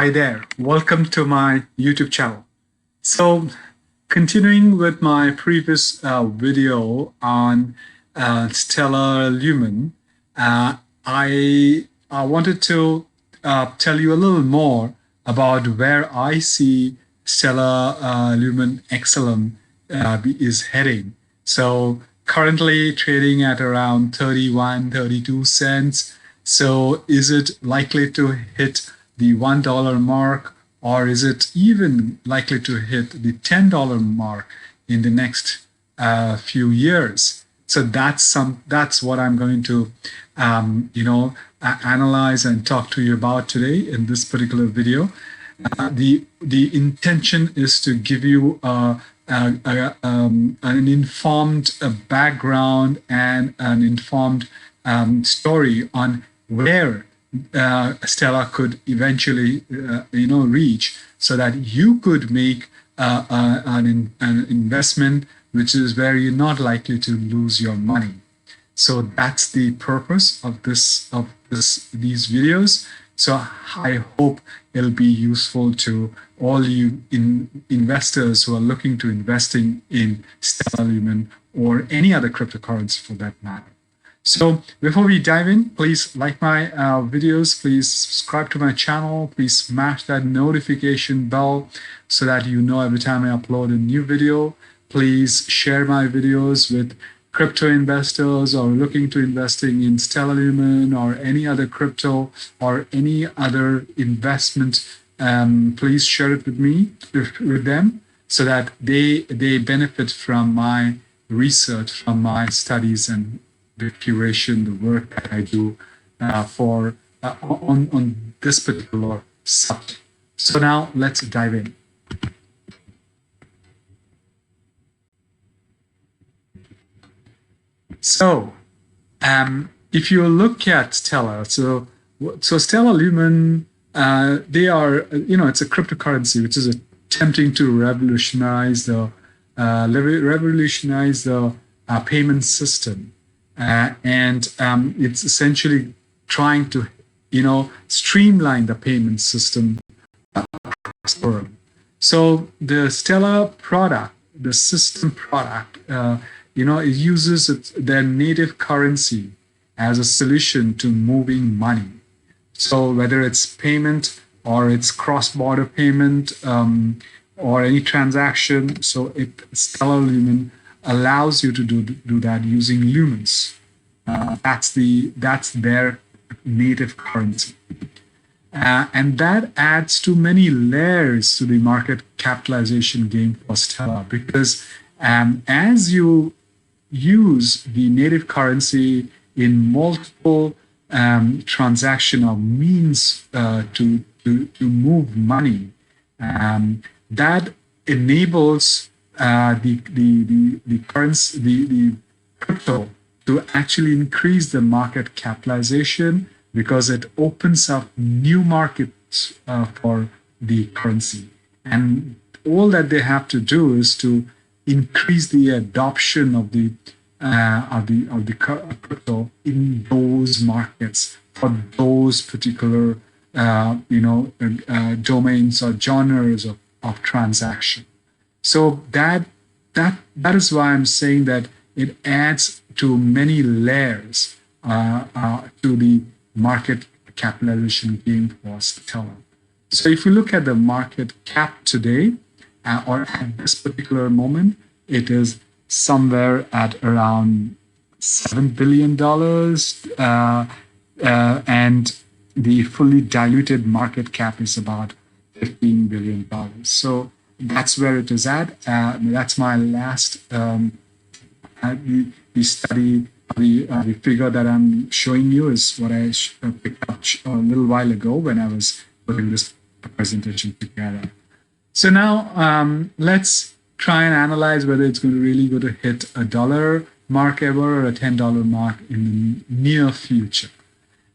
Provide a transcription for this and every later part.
Hi there, welcome to my YouTube channel. So, continuing with my previous video on Stellar Lumen, I wanted to tell you a little more about where I see Stellar Lumen XLM is heading. So, currently trading at around 31, 32 cents. So, is it likely to hit the $1 mark, or is it even likely to hit the $10 mark in the next few years? So that's what I'm going to analyze and talk to you about today in this particular video. The intention is to give you an informed background and an informed story on where Stellar could eventually, reach, so that you could make an investment which is where you're not likely to lose your money. So that's the purpose of these videos. So I hope it'll be useful to all you investors who are looking to investing in Stellar Lumen or any other cryptocurrency for that matter. So before we dive in, please like my videos, please subscribe to my channel, please smash that notification bell so that you know every time I upload a new video. Please share my videos with crypto investors or looking to investing in Stellar Lumen or any other crypto or any other investment. Please share it with me, with them, so that they benefit from my research, from my studies and the curation, the work that I do on this particular subject. So now let's dive in. So if you look at Stellar, so Stellar Lumen, they are, it's a cryptocurrency which is attempting to revolutionize the payment system. And it's essentially trying to, streamline the payment system across the world. So the Stellar product, the system product, it uses their native currency as a solution to moving money. So whether it's payment or it's cross-border payment or any transaction, so Stellar Lumen allows you to do that using lumens. That's their native currency, and that adds to many layers to the market capitalization game for Stellar, because as you use the native currency in multiple transactional means to move money, that enables the currency, the crypto, to actually increase the market capitalization, because it opens up new markets for the currency. And all that they have to do is to increase the adoption of the crypto in those markets for those particular domains or genres of transaction. So that is why I'm saying that it adds to many layers to the market capitalization game for Stellar. So if you look at the market cap today, or at this particular moment, it is somewhere at around $7 billion, and the fully diluted market cap is about $15 billion. So that's where it is at. That's my last the study, the figure that I'm showing you is what I picked up a little while ago when I was putting this presentation together. So now let's try and analyze whether it's really going to hit $1 mark ever or a $10 mark in the near future.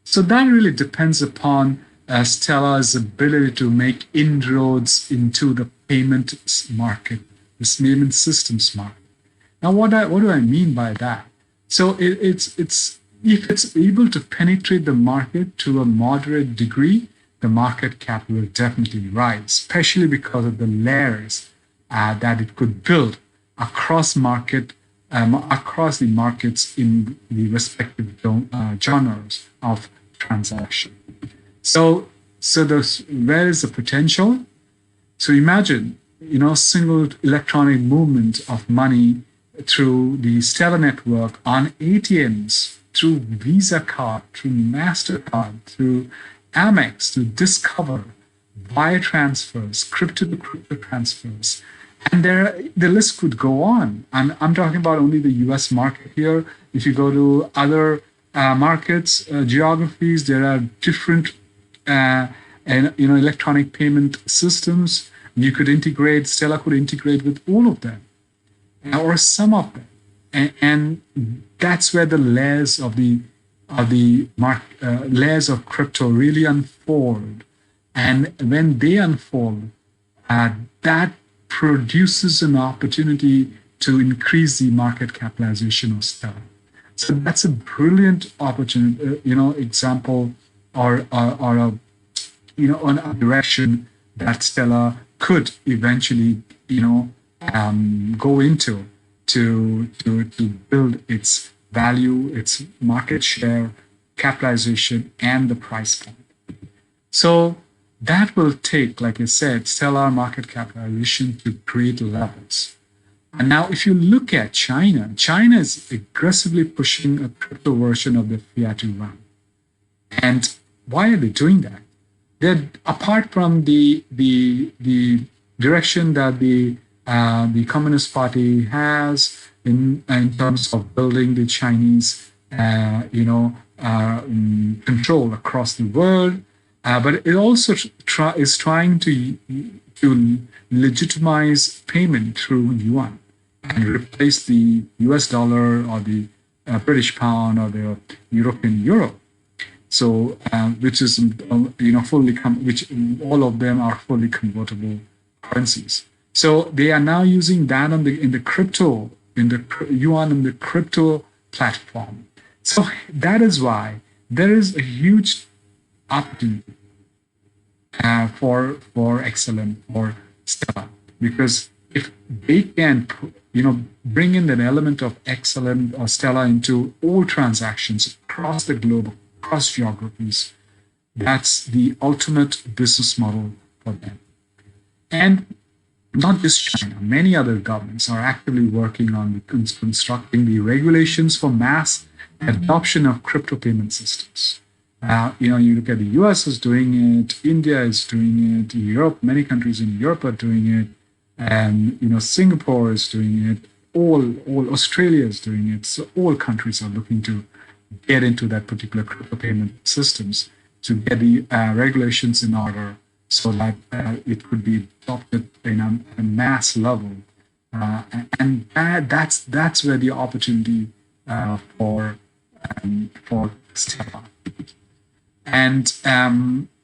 So that really depends upon Stellar's ability to make inroads into the payment market, this payment systems market. Now, what do I mean by that? So it's if it's able to penetrate the market to a moderate degree, the market cap will definitely rise, especially because of the layers that it could build across across the markets in the respective genres of transaction. So, where is the potential? So imagine, single electronic movement of money through the Stellar network on ATMs, through Visa card, through MasterCard, through Amex, through Discover, wire transfers, crypto-to-crypto transfers. And the list could go on. And I'm talking about only the US market here. If you go to other markets, geographies, there are different electronic payment systems. You could integrate, Stellar could integrate with all of them or some of them. And that's where the layers of layers of crypto really unfold. And when they unfold, that produces an opportunity to increase the market capitalization of Stellar. So that's a brilliant opportunity, example or a direction that Stellar could eventually, go into to build its value, its market share, capitalization, and the price point. So that will take, like I said, Stellar market capitalization to create levels. And now, if you look at China, China is aggressively pushing a crypto version of the fiat yuan. And why are they doing that? They're apart from the direction that the Communist Party has in terms of building the Chinese, control across the world. But it also is trying to legitimize payment through yuan and replace the US dollar or the British pound or the European euro. So, which is which all of them are fully convertible currencies. So they are now using that in the crypto, in the yuan in the crypto platform. So that is why there is a huge opportunity for XLM or Stellar, because if they can bring in an element of XLM or Stellar into all transactions across the globe, across geographies, that's the ultimate business model for them. And not just China, many other governments are actively working on constructing the regulations for mass adoption of crypto payment systems. You look at the US is doing it, India is doing it, Europe, many countries in Europe are doing it, and Singapore is doing it, all Australia is doing it. So all countries are looking to get into that particular crypto payment systems to get the regulations in order so that it could be adopted in a mass level. And that's where the opportunity for Stellar. And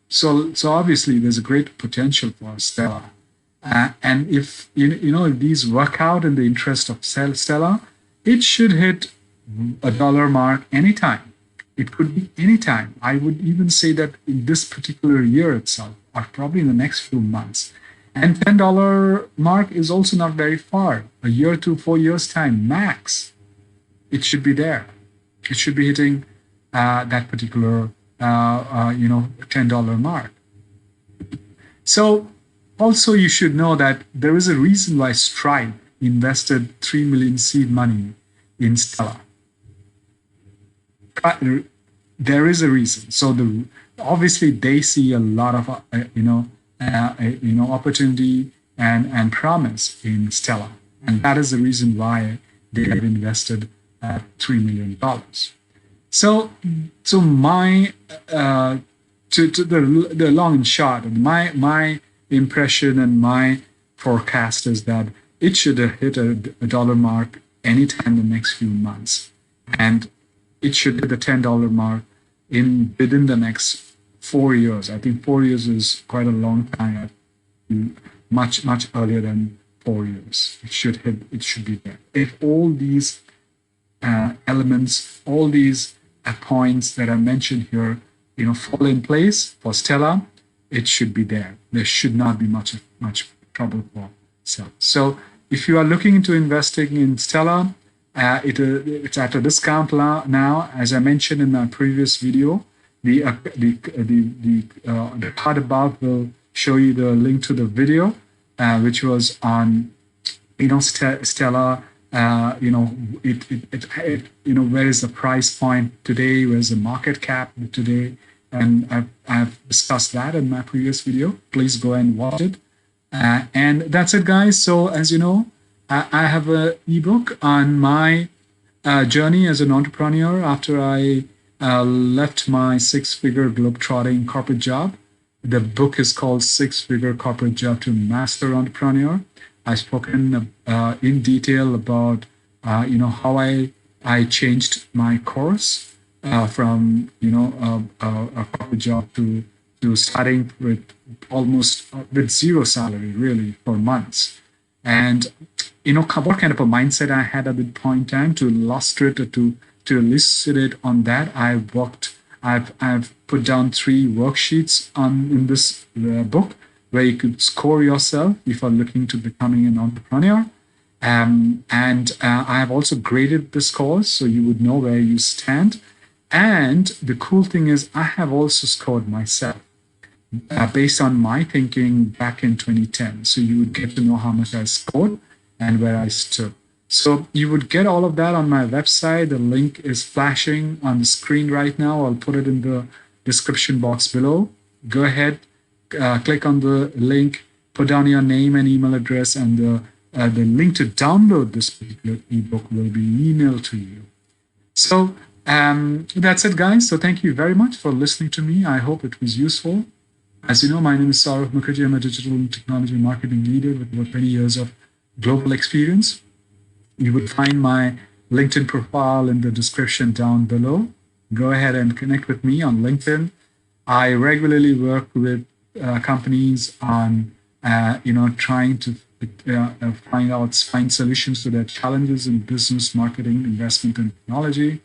so obviously there's a great potential for Stellar. And if if these work out in the interest of Stellar, it should hit $1 mark anytime. It could be anytime. I would even say that in this particular year itself, or probably in the next few months. And $10 mark is also not very far. A year to 4 years time max, it should be there. It should be hitting that particular $10 mark. So also you should know that there is a reason why Stripe invested 3 million seed money in Stellar. There is a reason. So obviously they see a lot of opportunity and promise in Stellar, and that is the reason why they have invested $3 million. So my to the long and short, my impression and my forecast is that it should hit a $1 mark anytime in the next few months, and it should hit the $10 mark within the next 4 years. I think 4 years is quite a long time. Much earlier than 4 years. It should be there. If all these elements, all these points that I mentioned here, fall in place for Stellar, it should be there. There should not be much trouble for sale. So if you are looking into investing in Stellar, it's at a discount now. As I mentioned in my previous video, the part above will show you the link to the video, which was on Stellar. Where is the price point today? Where's the market cap today? And I've discussed that in my previous video. Please go and watch it. And that's it, guys. So as you know, I have an ebook on my journey as an entrepreneur after I left my six-figure globetrotting corporate job. The book is called Six-Figure Corporate Job to Master Entrepreneur. I've spoken in detail about how I changed my course from a corporate job to starting with almost with zero salary really for months. And what kind of a mindset I had at that point in time to illustrate or to elucidate on that, I've put down 3 worksheets in this book where you could score yourself if you're looking to becoming an entrepreneur. And I have also graded this course so you would know where you stand. And the cool thing is I have also scored myself based on my thinking back in 2010. So you would get to know how much I scored and where I stood. So you would get all of that on my website. The link is flashing on the screen right now. I'll put it in the description box below. Go ahead, click on the link, put down your name and email address, and the link to download this particular ebook will be emailed to you. So that's it, guys. So thank you very much for listening to me. I hope it was useful. As you know, my name is Saurav Mukherjee. I'm a digital technology marketing leader with over 20 years of global experience. You would find my LinkedIn profile in the description down below. Go ahead and connect with me on LinkedIn. I regularly work with companies on, trying to find solutions to their challenges in business, marketing, investment, and technology.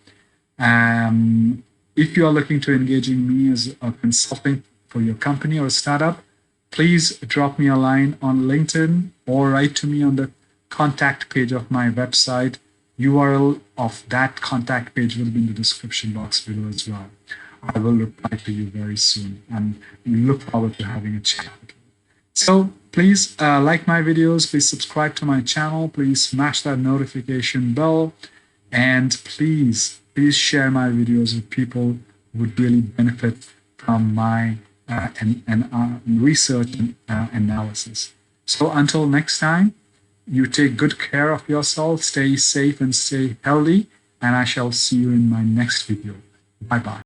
If you are looking to engaging me as a consultant for your company or startup, please drop me a line on LinkedIn or write to me on the contact page of my website. URL of that contact page will be in the description box below as well. I will reply to you very soon and we look forward to having a chat. So please like my videos, please subscribe to my channel, please smash that notification bell, and please share my videos with people who would really benefit from my research and analysis. So until next time, you take good care of yourself, stay safe and stay healthy, and I shall see you in my next video. Bye-bye.